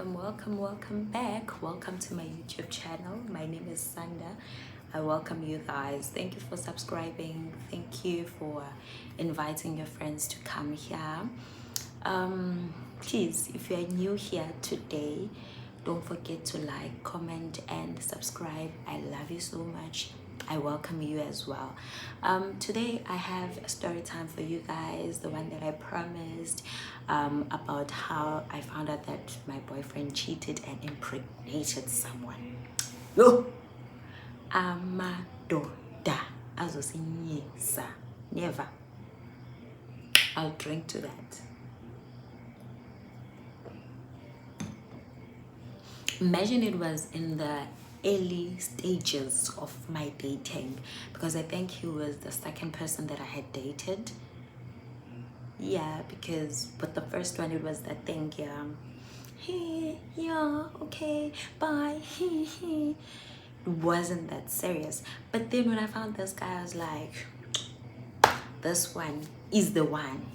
welcome back. Welcome to my YouTube channel. My name is Sanda. I welcome you guys. Thank you for subscribing. Thank you for inviting your friends to come here. Please, if you are new here today, don't forget to like, comment, and subscribe. I love you so much. I welcome you as well. Today I have a story time for you guys, the one that I promised, about how I found out that my boyfriend cheated and impregnated someone. Yo! Amadoda azosinyisa. Never. I'll drink to that. Imagine it was in the early stages of my dating, because I think he was the second person that I had dated. Yeah, because with the first one it was that thing, yeah, hey, yeah, okay, bye, it wasn't that serious. But then when I found this guy, I was like, this one is the one.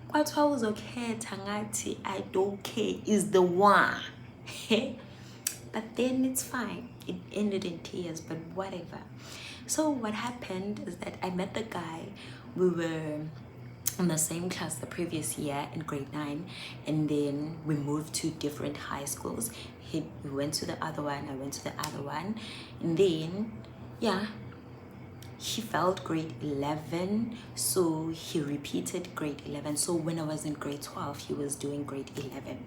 What I was okay, Tangati, I don't care, is the one. But then it's fine. It ended in tears, but whatever. So what happened is that I met the guy. We were in the same class the previous year in grade 9, and then we moved to different high schools. We went to the other one, I went to the other one, and then yeah, he felt grade 11, so he repeated grade 11. So when I was in grade 12, he was doing grade 11.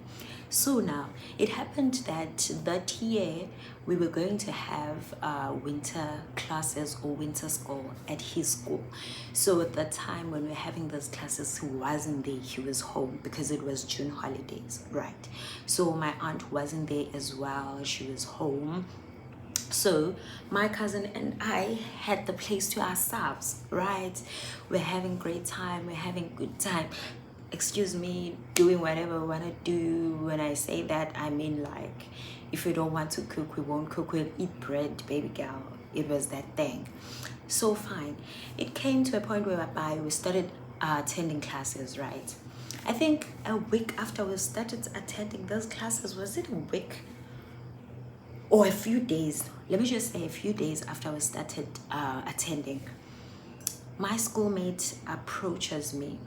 So now it happened that that year we were going to have winter classes or winter school at his school. So at the time when we were having those classes, he wasn't there. He was home because it was June holidays, right? So my aunt wasn't there as well. She was home. So my cousin and I had the place to ourselves, right? We're having great time, we're having good time, excuse me, doing whatever we want to do. When I say that, I mean, like, if we don't want to cook, we won't cook, we'll eat bread, baby girl. It was that thing. So fine. It came to a point whereby we started attending classes, right? I think a week after we started attending those classes, was it a week or a few days? Let me just say a few days after we started attending, my schoolmate approaches me.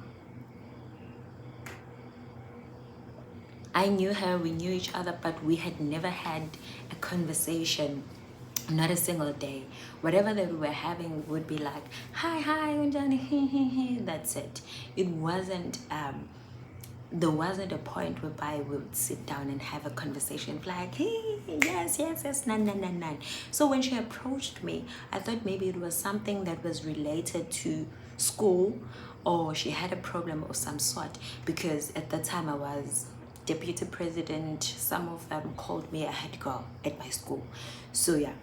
I knew her, we knew each other, but we had never had a conversation, not a single day. Whatever that we were having would be like, hi, unjani, that's it. It wasn't there wasn't a point whereby we would sit down and have a conversation like, hey, yes, none. So when she approached me, I thought maybe it was something that was related to school, or she had a problem of some sort, because at the time I was deputy president. Some of them called me a head girl at my school. So yeah,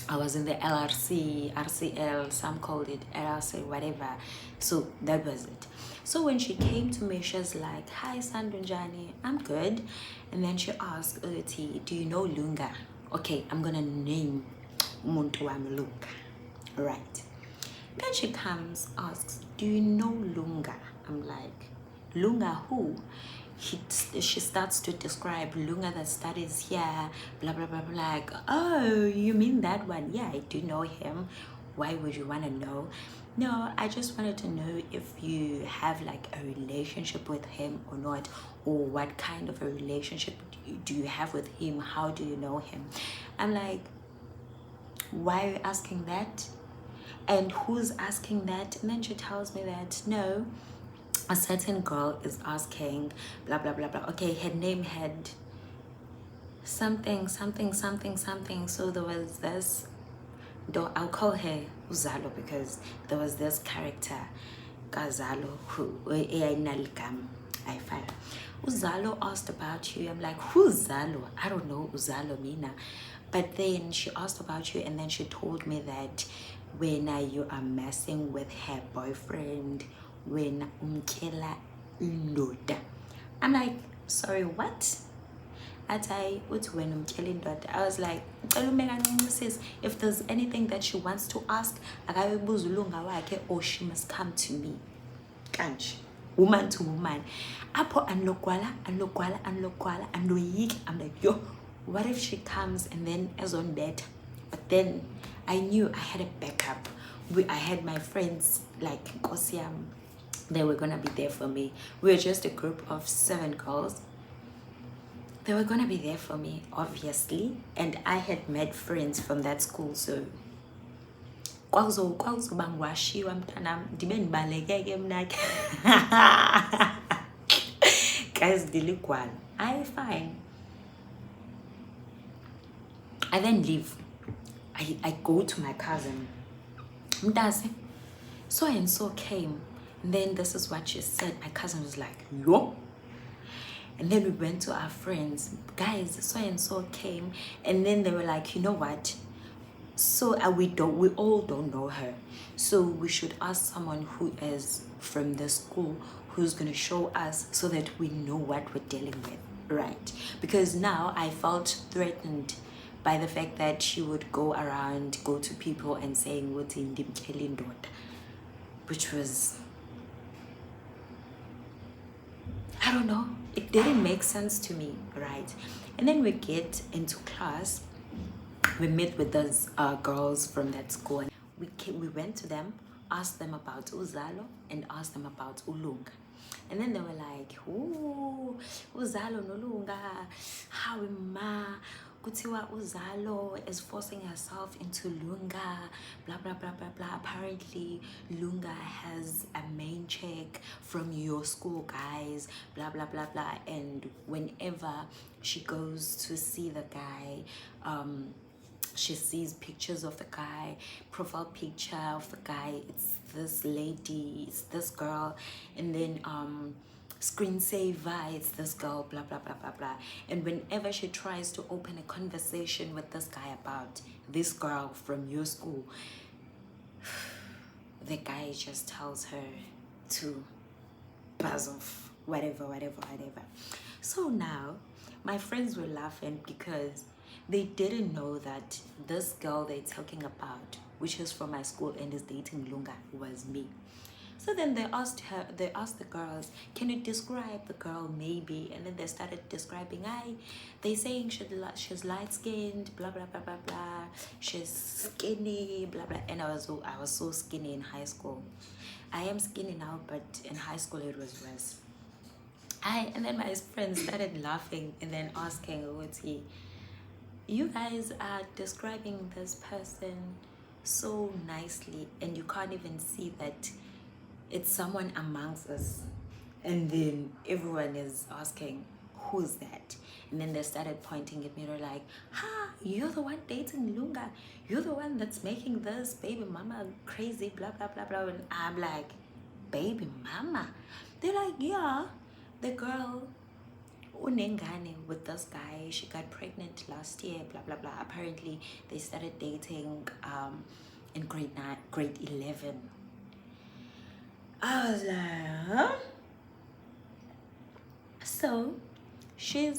I was in the LRC, RCL, some called it LRC, whatever. So that was it. So when she came to me, she was like, hi, Sandunjani, I'm good. And then she asked, Uti, do you know Lunga? Okay, I'm going to name Muntu wami Lunga. Right. Then she comes, asks, do you know Lunga? I'm like, Lunga who? She starts to describe Lunga that studies here, blah, blah, blah, blah. Like, oh, you mean that one? Yeah, I do know him. Why would you want to know? No, I just wanted to know if you have like a relationship with him or not, or what kind of a relationship do you have with him? How do you know him? I'm like, why are you asking that? And who's asking that? And then she tells me that, no, a certain girl is asking, blah, blah, blah, blah. Okay, her name had something. So there was this, though I'll call her Uzalo, because there was this character, Gazalo, who I find. Uzalo asked about you. I'm like, who's Zalo? I don't know Uzalo Mina. But then she asked about you, and then she told me that when you are messing with her boyfriend, when umkela indoda. I'm like, sorry, what? I was like, if there's anything that she wants to ask, or she must come to me. woman to woman. Apo anlokwala, I'm like, yo, what if she comes and then is on bed? But then I knew I had a backup. I had my friends like Kosiam. They were gonna be there for me. We were just a group of 7 girls. They were gonna be there for me, obviously. And I had met friends from that school, so kwakuzobangwashiwa mntanam ndibe ndibalekeke mna ke. Guys, diligwala. I fine. I then leave. I go to my cousin. Mntase, so and so came. And then this is what she said. My cousin was like, yo. And then we went to our friends. Guys, so and so came. And then they were like, you know what? So we all don't know her. So we should ask someone who is from the school who's going to show us so that we know what we're dealing with, right? Because now I felt threatened by the fact that she would go to people and saying, which was, I don't know, it didn't make sense to me, right? And then we get into class. We met with those girls from that school. We went to them, asked them about Uzalo and asked them about Ulunga. And then they were like, ooh, Uzalo nolunga, how ma kutiwa Uzalo is forcing herself into Lunga, blah, blah, blah, blah, blah. Apparently, Lunga has a main check from your school, guys, blah, blah, blah, blah. And whenever she goes to see the guy, she sees pictures of the guy, profile picture of the guy, it's this lady, it's this girl, and then screensaver, it's this girl, blah, blah, blah, blah, blah. And whenever she tries to open a conversation with this guy about this girl from your school, the guy just tells her to buzz off, whatever. So now, my friends were laughing because they didn't know that this girl they're talking about, which is from my school and is dating Lunga, was me. So then they asked the girls, can you describe the girl maybe? And then they started describing, they saying she's light-skinned, blah, blah, blah, blah, blah. She's skinny, blah, blah. And I was so skinny in high school. I am skinny now, but in high school it was worse. And then my friends started laughing and then asking, what's he? You guys are describing this person so nicely and you can't even see that it's someone amongst us. And then everyone is asking, who's that? And then they started pointing at me. They're like, you're the one dating Lunga. You're the one that's making this baby mama crazy, blah, blah, blah, blah. And I'm like, baby mama? They're like, yeah, the girl unengane with this guy, she got pregnant last year, blah, blah, blah. Apparently, they started dating in grade 11. I was like, huh? So she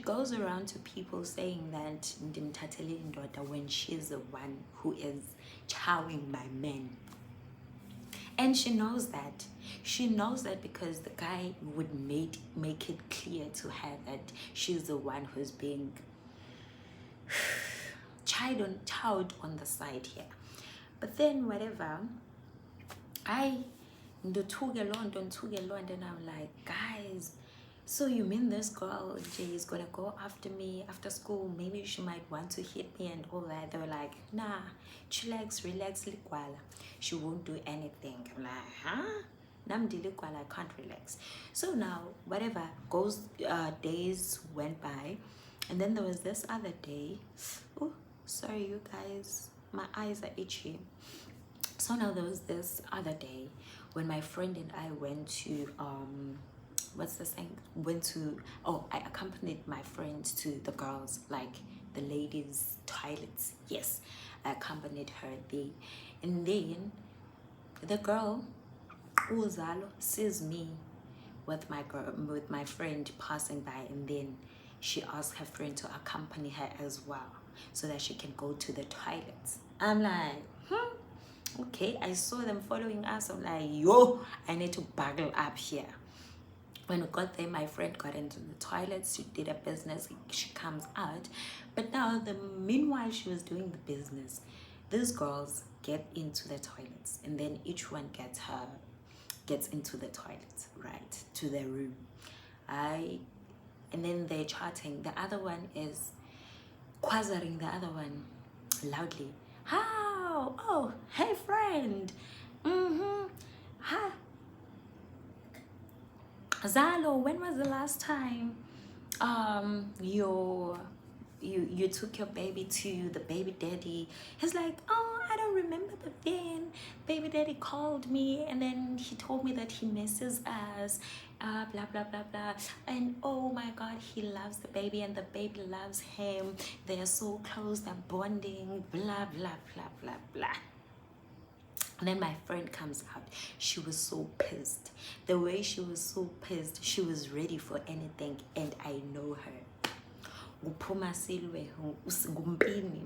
goes around to people saying that ndimthathele indoda when she's the one who is chowing my men. And she knows that. She knows that because the guy would make it clear to her that she's the one who's being chowed on the side here. But then whatever, and I'm like, guys, so you mean this girl Jay is gonna go after me after school? Maybe she might want to hit me and all that. They were like, nah, chillax, relax, likwala. She won't do anything. I'm like, huh? Namdilikwala, I can't relax. So now, whatever goes, days went by, and then there was this other day. Oh, sorry, you guys, my eyes are itchy. So now there was this other day when my friend and I went to I accompanied my friends to the girls, like the ladies' toilets. Yes, I accompanied her there. And then the girl, Uzalo, sees me with my friend passing by, and then she asked her friend to accompany her as well so that she can go to the toilets. I'm like, okay. I saw them following us. I'm like, yo, I need to buckle up here. When we got there, my friend got into the toilets. She did a business. She comes out, but now meanwhile she was doing the business, these girls get into the toilets, and then each one gets into the toilet, right, to their room. And then they're chatting. The other one is quazzering the other one loudly. How? Oh, hey friend. Hi. Zalo, when was the last time you took your baby to the baby daddy? He's like, oh, I don't remember, but then baby daddy called me and then he told me that he misses us, blah blah blah blah, and oh my god, he loves the baby and the baby loves him, they are so close, they're bonding, blah blah blah blah blah. And then my friend comes out. She was so pissed. The way she was so pissed, she was ready for anything, and I know her.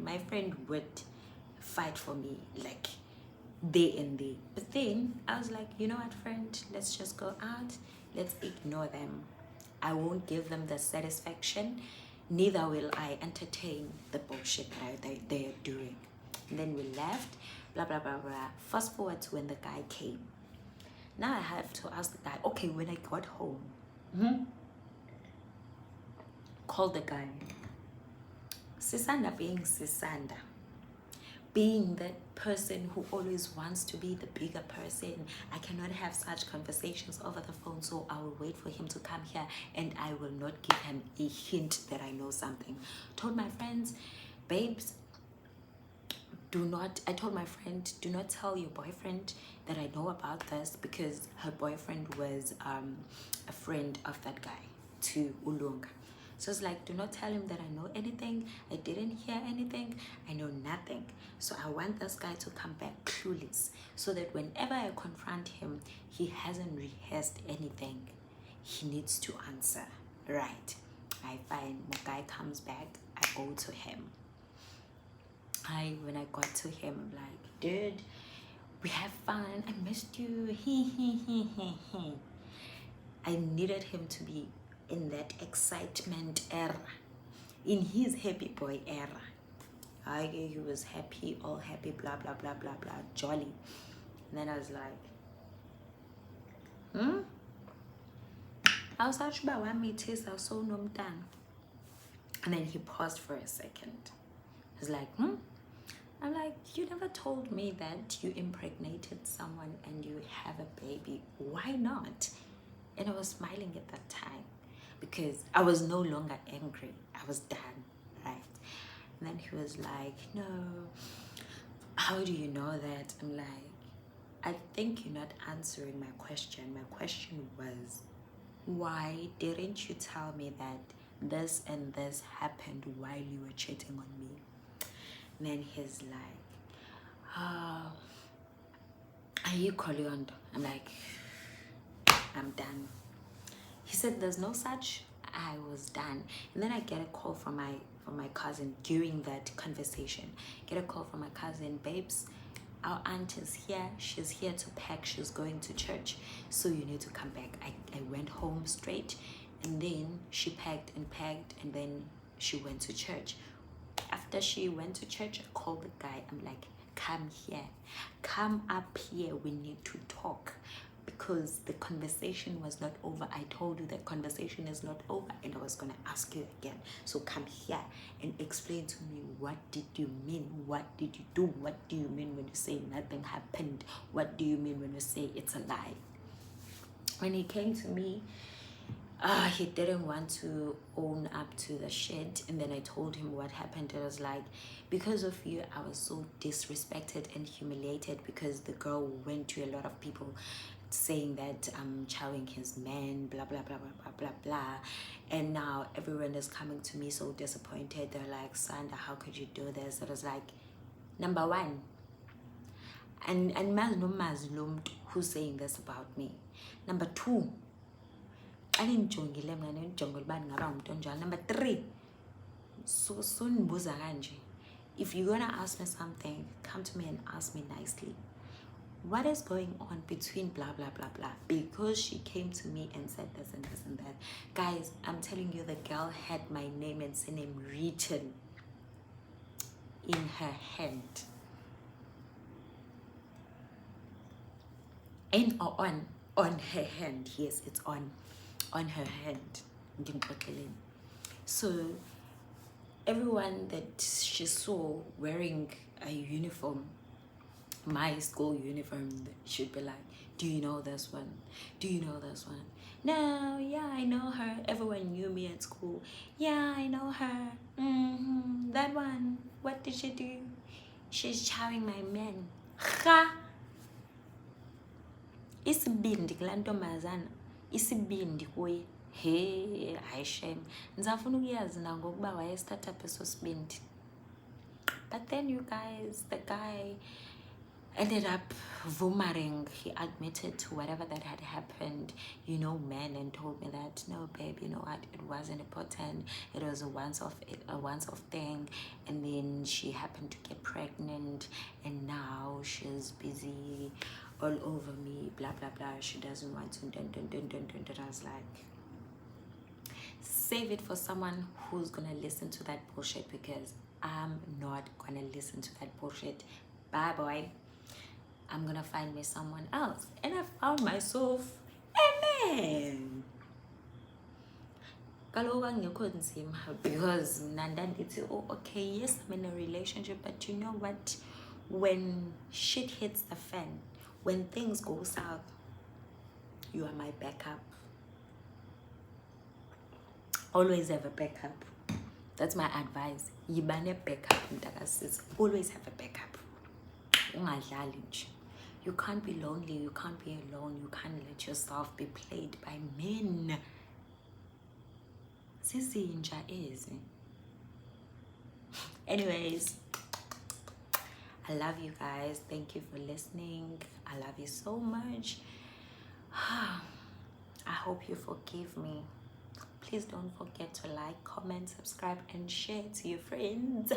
My friend would fight for me like day and day. But then I was like, you know what, friend? Let's just go out. Let's ignore them. I won't give them the satisfaction. Neither will I entertain the bullshit that they are doing. And then we left. Blah blah blah blah. Fast forward to when the guy came. Now I have to ask the guy, okay, when I got home, call the guy. Sisanda being Sisanda, being that person who always wants to be the bigger person, I cannot have such conversations over the phone, so I will wait for him to come here and I will not give him a hint that I know something. Told my friends, babes, I told my friend, do not tell your boyfriend that I know about this, because her boyfriend was a friend of that guy to Ulunga. So it's like, do not tell him that I know anything. I didn't hear anything. I know nothing. So I want this guy to come back clueless, so that whenever I confront him, he hasn't rehearsed anything. He needs to answer, right? I find the guy comes back, I go to him. When I got to him, I'm like, dude, we have fun. I missed you. I needed him to be in that excitement era, in his happy boy era. He was happy, all happy, blah blah blah blah blah, jolly. And then I was like, I was such about one meeting, I was so done. And then he paused for a second. He's like, I'm like, you never told me that you impregnated someone and you have a baby. Why not? And I was smiling at that time because I was no longer angry. I was done, right? And then he was like, no, how do you know that? I'm like, I think you're not answering my question. My question was, why didn't you tell me that this and this happened while you were cheating on me? And then he's like, are you Koliondo? I'm like, I'm done. He said, there's no such. I was done. And then I get a call from my cousin during that conversation. Get a call from my cousin, babes, our aunt is here. She's here to pack. She's going to church. So you need to come back. I went home straight, and then she packed, and then she went to church. After she went to church, I called the guy. I'm like, come here, come up here, we need to talk, because the conversation was not over. I told you that conversation is not over, and I was gonna ask you again. So come here and explain to me, what did you mean? What did you do? What do you mean when you say nothing happened? What do you mean when you say it's a lie? When he came to me, he didn't want to own up to the shit. And then I told him what happened. I was like, because of you, I was so disrespected and humiliated, because the girl went to a lot of people saying that I'm chowing his man, blah blah blah blah blah blah blah. And now everyone is coming to me so disappointed. They're like, Sandra, how could you do this? I was like, number one, and Mazlum who's saying this about me. Number two, number three, so if you're gonna ask me something, come to me and ask me nicely. what is going on between blah blah blah blah, because she came to me and said this and this and that. Guys, I'm telling you, the girl had my name and surname written in her hand, on her hand. Yes, it's on her hand. So everyone that she saw wearing a uniform, my school uniform, should be like, do you know this one? Do you know this one? No, yeah, I know her. Everyone knew me at school. Yeah, I know her. That one. What did she do? She's chowing my men. Ha! Isibindi kula ntombazana, isibindi kuye. Hey, hayi shame. Ndizafuna ukuyazi na ngokuba wayesithatha phi eso sibindi. But then you guys, the guy ended up vomering. He admitted to whatever that had happened, man, and told me that, no babe, you know what, it wasn't important, it was a once-off thing, and then she happened to get pregnant, and now she's busy all over me, blah blah blah, she doesn't want to dun. I was like, save it for someone who's gonna listen to that bullshit, because I'm not gonna listen to that bullshit. Bye boy. I'm gonna find me someone else. And I found myself a man. Because Nandan, it's, oh, okay, yes, I'm in a relationship, but you know what? When shit hits the fan, when things go south, you are my backup. Always have a backup. That's my advice. Yibane backup. Always have a backup. You can't be lonely, you can't be alone, you can't let yourself be played by men. Sizinja is. Anyways, I love you guys. Thank you for listening. I love you so much. I hope you forgive me. Please don't forget to like, comment, subscribe, and share to your friends.